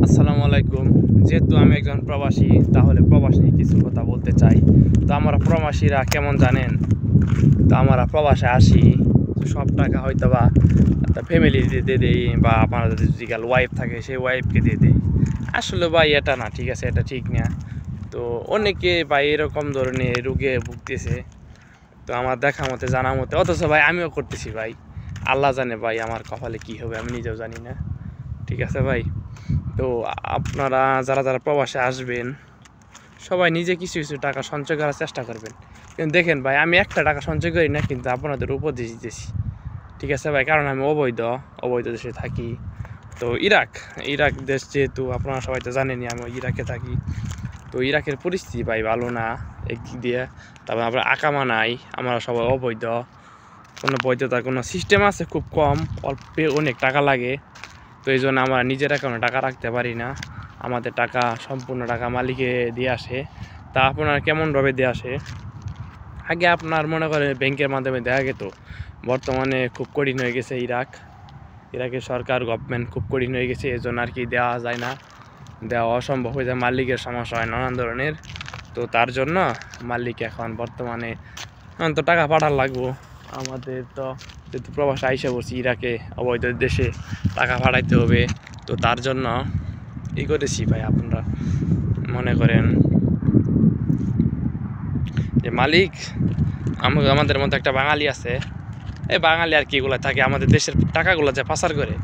আসসালামু আলাইকুম। যেহেতু আমি একজন প্রবাসী, তাহলে প্রবাস নিয়ে কিছু কথা বলতে চাই। তো আমরা প্রবাসীরা কেমন জানেন? তো আমরা প্রবাসে আসি, তো সব টাকা হয়তো বা একটা ফ্যামিলি দিয়ে দেই, বা আমার যদি ওয়াইফ থাকে সেই ওয়াইফকে দিয়ে দেই। আসলে ভাই এটা না, ঠিক আছে, এটা ঠিক না। তো অনেকে ভাই এরকম ধরনের রোগে ভুগতেছে। তো আমার দেখা মতে, জানা মতে, অথচ ভাই আমিও করতেছি ভাই। আল্লাহ জানে ভাই আমার কপালে কী হবে, আমি নিজেও জানি না। ঠিক আছে ভাই। তো আপনারা যারা যারা প্রবাসে আসবেন, সবাই নিজে কিছু কিছু টাকা সঞ্চয় করার চেষ্টা করবেন। কিন্তু দেখেন ভাই, আমি একটা টাকা সঞ্চয় করি না, কিন্তু আপনাদের উপদেশ দিতেছি। ঠিক আছে ভাই, কারণ আমি অবৈধ দেশে থাকি। তো ইরাক ইরাক দেশ যেহেতু আপনারা সবাই তো জানেনই, আমি ইরাকে থাকি। তো ইরাকের পরিস্থিতি ভাই ভালো না একদিক দিয়ে। তারপর আমরা আকামা নাই, আমরা সবাই অবৈধ। কোনো বৈধতার কোনো সিস্টেম আছে খুব কম, অল্পে অনেক টাকা লাগে। তো এই জন্য আমরা নিজের অ্যাকাউন্টে টাকা রাখতে পারি না। আমাদের টাকা সম্পূর্ণ টাকা মালিকে দিয়ে আসে। তা আপনার কেমনভাবে দিয়ে আসে? আগে আপনার মনে করেন ব্যাংকের মাধ্যমে দেওয়া যেত। বর্তমানে খুব কঠিন হয়ে গেছে ইরাকের সরকার গভর্নমেন্ট খুব কঠিন হয়ে গেছে, এই জন্য আর কি দেওয়া যায় না, দেওয়া অসম্ভব হয়ে যায়। মালিকের সমস্যা হয় নানান ধরনের। তো তার জন্য মালিক এখন বর্তমানে তো টাকা পাঠার লাগবো। আমাদের তো যেহেতু প্রবাসে আইসা পড়ছি ইরাকে, অবৈধ দেশে টাকা পাঠাইতে হবে। তো তার জন্য করেছি ভাই। আপনারা মনে করেন যে মালিক আমাদের মতো একটা বাঙালি আছে, এই বাঙালি আর কি এগুলো থাকে আমাদের দেশের টাকাগুলো যে পাচার করে।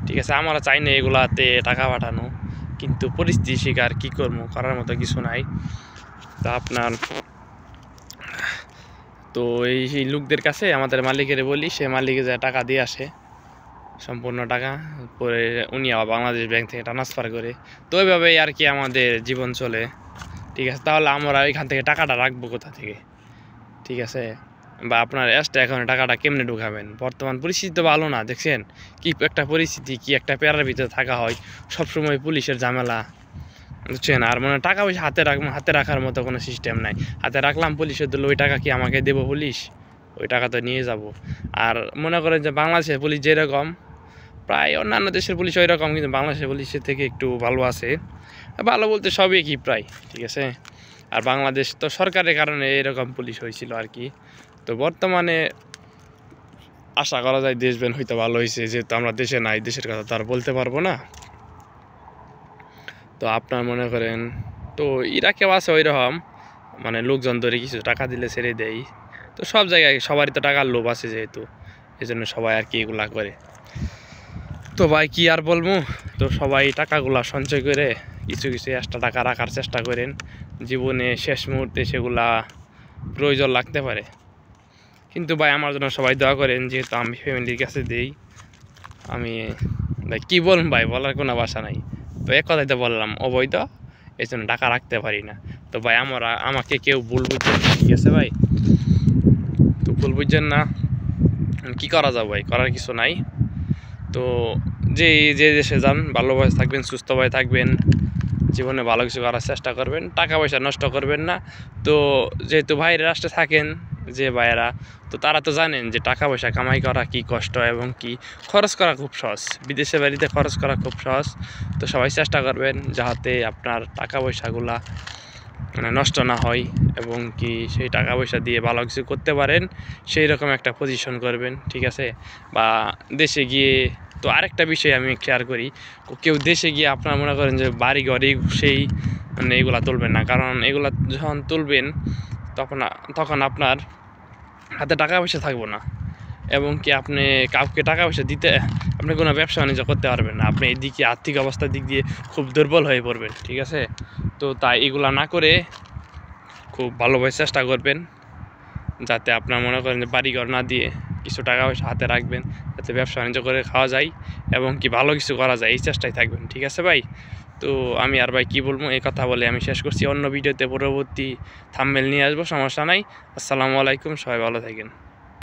ঠিক আছে, আমরা চাই না এগুলাতে টাকা পাঠানো, কিন্তু পরিস্থিতি শিকার কী করবো, করার মতো কিছু নাই। তা আপনার তো এই লোকদের কাছে আমাদের মালিকের বলি, সে মালিকে যে টাকা দিয়ে আসে সম্পূর্ণ টাকা, পরে উনি আবার বাংলাদেশ ব্যাংক থেকে ট্রান্সফার করে। তো ওইভাবেই আর কি আমাদের জীবন চলে। ঠিক আছে, তাহলে আমরা এখান থেকে টাকাটা রাখবো কোথা থেকে? ঠিক আছে, বা আপনার এক্সট্রা অ্যাকাউন্টে টাকাটা কেমনে ঢুকাবেন? বর্তমান পরিস্থিতি তো ভালো না, দেখছেন কি একটা পরিস্থিতি, কি একটা প্যারার ভিতরে থাকা হয়। সবসময় পুলিশের ঝামেলা, বুঝছেন? আর মানে টাকা পয়সা হাতে রাখার মতো কোনো সিস্টেম নাই। হাতে রাখলাম, পুলিশের দিল, ওই টাকা কি আমাকে দেবো পুলিশ? ওই টাকা তো নিয়ে যাব। আর মনে করেন যে বাংলাদেশের পুলিশ যেরকম, প্রায় অন্যান্য দেশের পুলিশ ওই রকম, কিন্তু বাংলাদেশের পুলিশের থেকে একটু ভালো আছে। ভালো বলতে সবই কি প্রায়, ঠিক আছে। আর বাংলাদেশ তো সরকারের কারণে এরকম পুলিশ হয়েছিল আর কি। তো বর্তমানে আশা করা যায় দেশবেন হয়তো ভালো হয়েছে, যেহেতু আমরা দেশে নাই, দেশের কথা তো আর বলতে পারবো না। তো আপনার মনে করেন, তো ইরাকেও আছে ওই রকম, মানে লোকজন ধরে কিছু টাকা দিলে ছেড়ে দেয়। তো সব জায়গায় সবারই তো টাকার লোভ আছে যেহেতু, এই জন্য সবাই আর কি এগুলা করে। তো ভাই কি আর বলবো, তো সবাই টাকাগুলা সঞ্চয় করে কিছু কিছু এক্সট্রা টাকা রাখার চেষ্টা করেন। জীবনে শেষ মুহূর্তে সেগুলা প্রয়োজন লাগতে পারে। কিন্তু ভাই আমার জন্য সবাই দোয়া করেন, যেহেতু আমি ফ্যামিলির কাছে দিই। আমি ভাই কী বলুন ভাই, বলার কোনো ভাষা নাই। তো এক কথাই তো বললাম, অবৈধ, এই জন্য টাকা রাখতে পারি না। তো ভাই আমাকে কেউ ভুল বুঝছেন, ঠিক আছে ভাই? তো ভুল বুঝছেন না, কী করা যাবে ভাই, করার কিছু নাই। তো যে যে দেশে যান ভালোভাবে থাকবেন, সুস্থভাবে থাকবেন, জীবনে ভালো কিছু করার চেষ্টা করবেন, টাকা পয়সা নষ্ট করবেন না। তো যেহেতু বাইরের রাষ্ট্রে থাকেন যে ভাইয়েরা, তো তারা তো জানেন যে টাকা পয়সা কামাই করা কী কষ্ট, এবং কি খরচ করা খুব সহজ। বিদেশে বাড়িতে খরচ করা খুব সহজ। তো সবাই চেষ্টা করবেন যাতে আপনার টাকা পয়সাগুলা মানে নষ্ট না হয়, এবং কি সেই টাকা পয়সা দিয়ে ভালো কিছু করতে পারেন, সেই রকম একটা পজিশন করবেন। ঠিক আছে, বা দেশে গিয়ে, তো আরেকটা বিষয় আমি শেয়ার করি, কেউ দেশে গিয়ে আপনার মনে করেন যে বাড়ি ঘরে সেই মানে এগুলা তুলবেন না, কারণ এগুলা যখন তুলবেন তখন আপনার হাতে টাকা পয়সা থাকবো না, এবং কি আপনি কাউকে টাকা পয়সা দিতে, আপনি কোনো ব্যবসা বাণিজ্য করতে পারবেন না। আপনি এদিকে আর্থিক অবস্থার দিক দিয়ে খুব দুর্বল হয়ে পড়বেন। ঠিক আছে, তো তাই এগুলা না করে খুব ভালোভাবে চেষ্টা করবেন, যাতে আপনার মনে করেন যে বাড়িঘর না দিয়ে কিছু টাকা পয়সা হাতে রাখবেন, যাতে ব্যবসা বাণিজ্য করে খাওয়া যায়, এবং কি ভালো কিছু করা যায়, এই চেষ্টায় থাকবেন। ঠিক আছে ভাই? তো আমি আর ভাই কী বলবো, এই কথা বলে আমি শেষ করছি। অন্য ভিডিওতে পরবর্তী থাম্বনেল নিয়ে আসবো, সমস্যা নাই। আসসালামু আলাইকুম, সবাই ভালো থাকেন।